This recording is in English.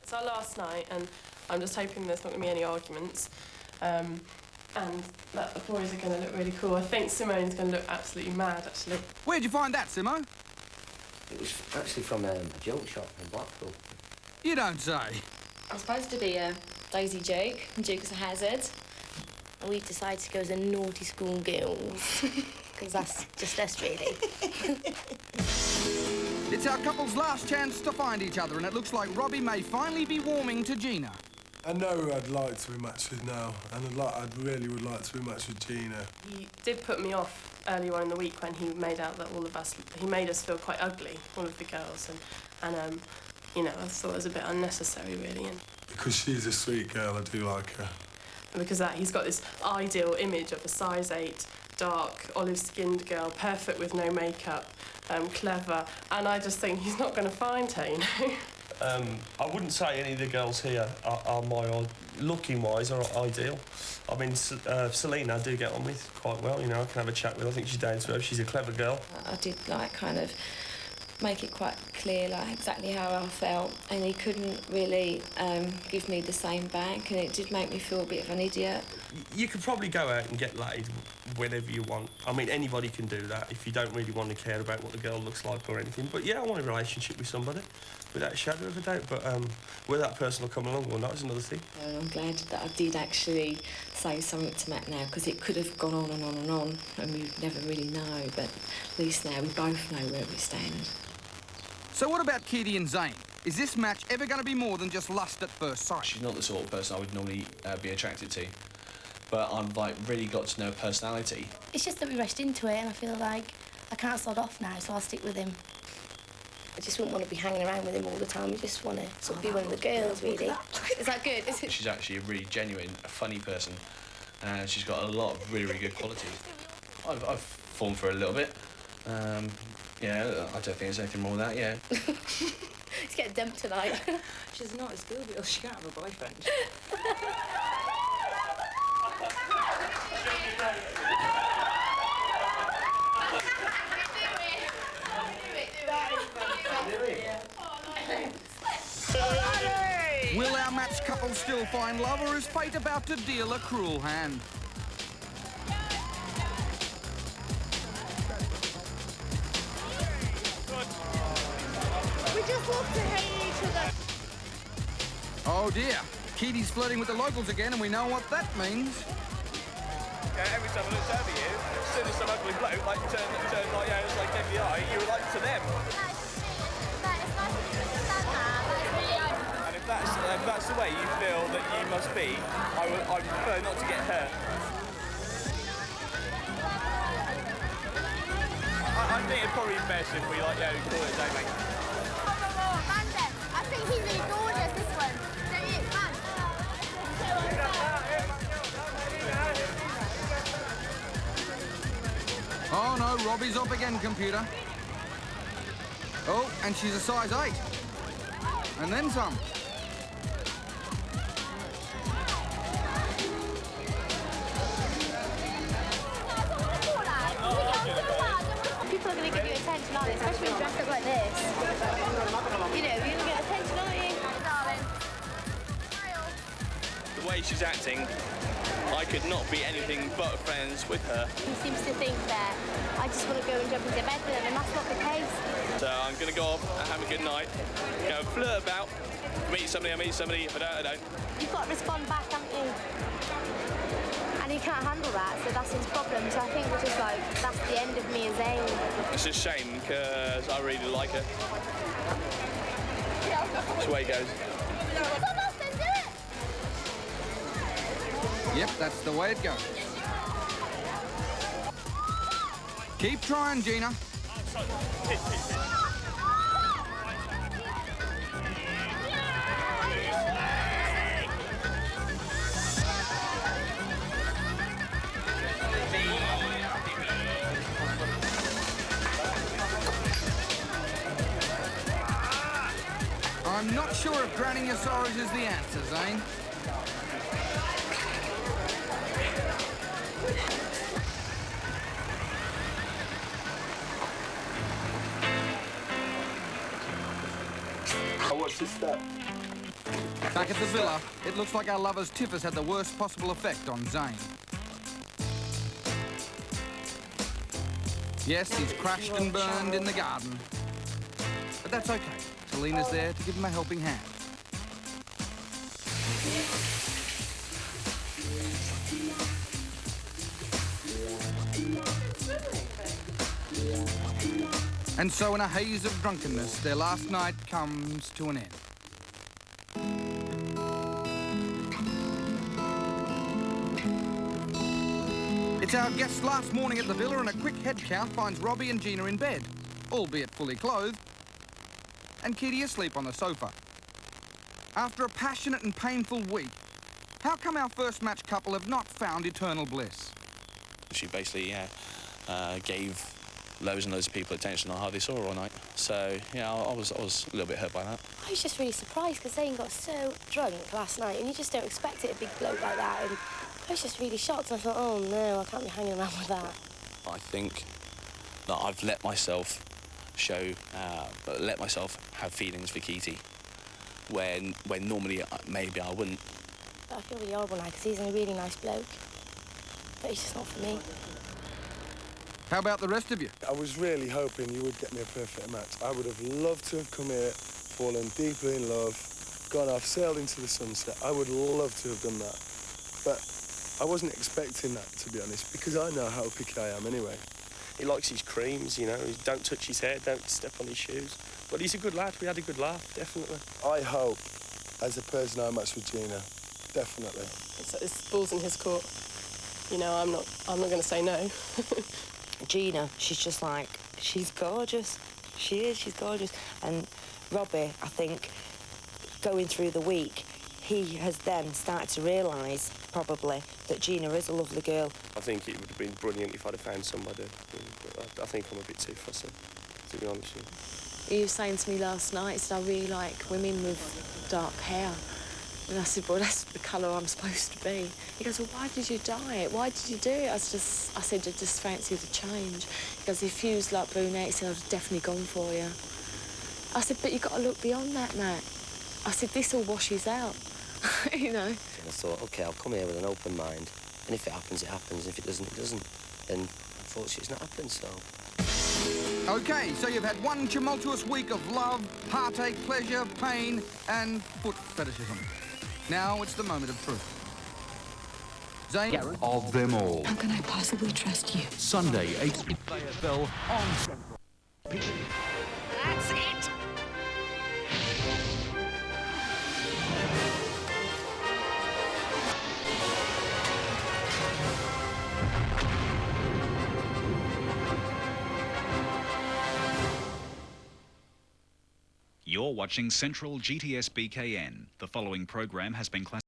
It's our last night, and I'm just hoping there's not going to be any arguments, and that the boys are going to look really cool. I think Simone's going to look absolutely mad, actually. Where'd you find that, Simo? It was actually from a jewellery shop in Blackpool. You don't say. I'm supposed to be a Daisy Duke and Dukes of Hazzard. And we've decided to go as a naughty school girls. Because that's just us, really. It's our couple's last chance to find each other, and it looks like Robbie may finally be warming to Gina. I know who I'd like to be matched with now, and I really would like to be matched with Gina. He did put me off earlier on in the week when he made out that he made us feel quite ugly, all of the girls, and you know, I thought it was a bit unnecessary, really. And Because she's a sweet girl, I do like her. And because of that, he's got this ideal image of a size 8, dark, olive-skinned girl, perfect with no makeup, clever, and I just think he's not going to find her, you know? I wouldn't say any of the girls here are my looking-wise are ideal. I mean, Selena I do get on with quite well, you know, I can have a chat with her. I think she's down to earth, she's a clever girl. I did, like, kind of make it quite clear, like, exactly how I felt, and he couldn't really give me the same back, and it did make me feel a bit of an idiot. You could probably go out and get laid whenever you want. I mean, anybody can do that if you don't really want to care about what the girl looks like or anything. But, yeah, I want a relationship with somebody, without a shadow of a doubt. But whether that person will come along or not is another thing. I'm glad that I did actually say something to Matt now, because it could have gone on and on and on, and we'd never really know, but at least now we both know where we stand. So what about Katie and Zane? Is this match ever going to be more than just lust at first sight? She's not the sort of person I would normally be attracted to, but I've like really got to know her personality. It's just that we rushed into it, and I feel like I can't sod off now, so I'll stick with him. I just wouldn't want to be hanging around with him all the time. I just want to sort of be one of the girls, really. Is that good? Is it? She's actually a really genuine, a funny person, and she's got a lot of really, really good qualities. I've fallen for her a little bit. Yeah, I don't think there's anything wrong with that, yeah. He's getting dumped tonight. She's not a schoolgirl, she can't have a boyfriend. Will our match couple still find love, or is fate about to deal a cruel hand? We just love to hate each other. Oh dear, Keaty's flirting with the locals again, and we know what that means. Yeah, every time I looked over you, as soon as some ugly bloke like turned like, yeah, it was like FBI, you were like to them. And if that's the way you feel that you must be, I prefer not to get hurt. I think it'd probably be best if we like, yeah, we call it a day, mate. I think he's really gorgeous, this one. Don't you? Man. Oh no, Robbie's up again, computer. Oh, and she's a size 8. And then some. People are going to give you attention, aren't they? Especially when you dress up like this. You know, you're going to get attention, aren't you? Darling. The way she's acting, I could not be anything but friends with her. He seems to think that I just want to go and jump into bed with him, and that's not the case. So I'm going to go off and have a good night, go flirt about, meet somebody, I meet somebody, if I don't, I don't. You've got to respond back, haven't you? And he can't handle that, so that's his problem. So I think we're just like, that's the end of me as Zane. It's a shame, because I really like her. That's the way it goes. Yep, that's the way it goes. Keep trying, Gina. I'm not sure if drowning your sorrows is the answer, Zane. I watched his step. Back at the villa, it looks like our lover's tiff has had the worst possible effect on Zane. Yes, he's crashed and burned in the garden. But that's okay. Selena's there to give him a helping hand. And so in a haze of drunkenness, their last night comes to an end. It's our guest's last morning at the villa, and a quick head count finds Robbie and Gina in bed, albeit fully clothed, and Kitty asleep on the sofa. After a passionate and painful week, how come our first match couple have not found eternal bliss? She basically gave loads and loads of people attention. I hardly saw her all night. So, yeah, I was a little bit hurt by that. I was just really surprised because Zane got so drunk last night and you just don't expect it, a big bloke like that. And I was just really shocked and I thought, oh no, I can't be hanging around with that. I think that I've let myself have feelings for Keaty when normally maybe I wouldn't. But I feel really horrible now because he's a really nice bloke. But he's just not for me. How about the rest of you? I was really hoping you would get me a perfect match. I would have loved to have come here, fallen deeply in love, gone off, sailed into the sunset. I would love to have done that. But I wasn't expecting that, to be honest, because I know how picky I am anyway. He likes his creams, you know. Don't touch his hair, don't step on his shoes. But he's a good lad. We had a good laugh, definitely. I hope, as a person, I match with Gina. Definitely. It's balls in his court. You know, I'm not going to say no. Gina, she's just like, she's gorgeous. She is, she's gorgeous. And Robbie, I think, going through the week, he has then started to realise, probably, that Gina is a lovely girl. I think it would have been brilliant if I'd have found somebody. But I think I'm a bit too fussy, to be honest with you. He was saying to me last night, he said, I really like women with dark hair. And I said, well, that's the colour I'm supposed to be. He goes, well, why did you dye it? Why did you do it? I said, I just fancy the change. He goes, if you was like brunette, he said, I'd have definitely gone for you. I said, but you've got to look beyond that, Matt. I said, this all washes out, you know. And I thought, OK, I'll come here with an open mind. And if it happens, it happens. If it doesn't, it doesn't. And unfortunately, it's not happened, so... OK, so you've had one tumultuous week of love, heartache, pleasure, pain, and foot fetishism. Now it's the moment of truth. Zane Of them all. How can I possibly trust you? Sunday, 8 AFL on Central. That's it! You're watching Central GTS BKN. The following program has been classified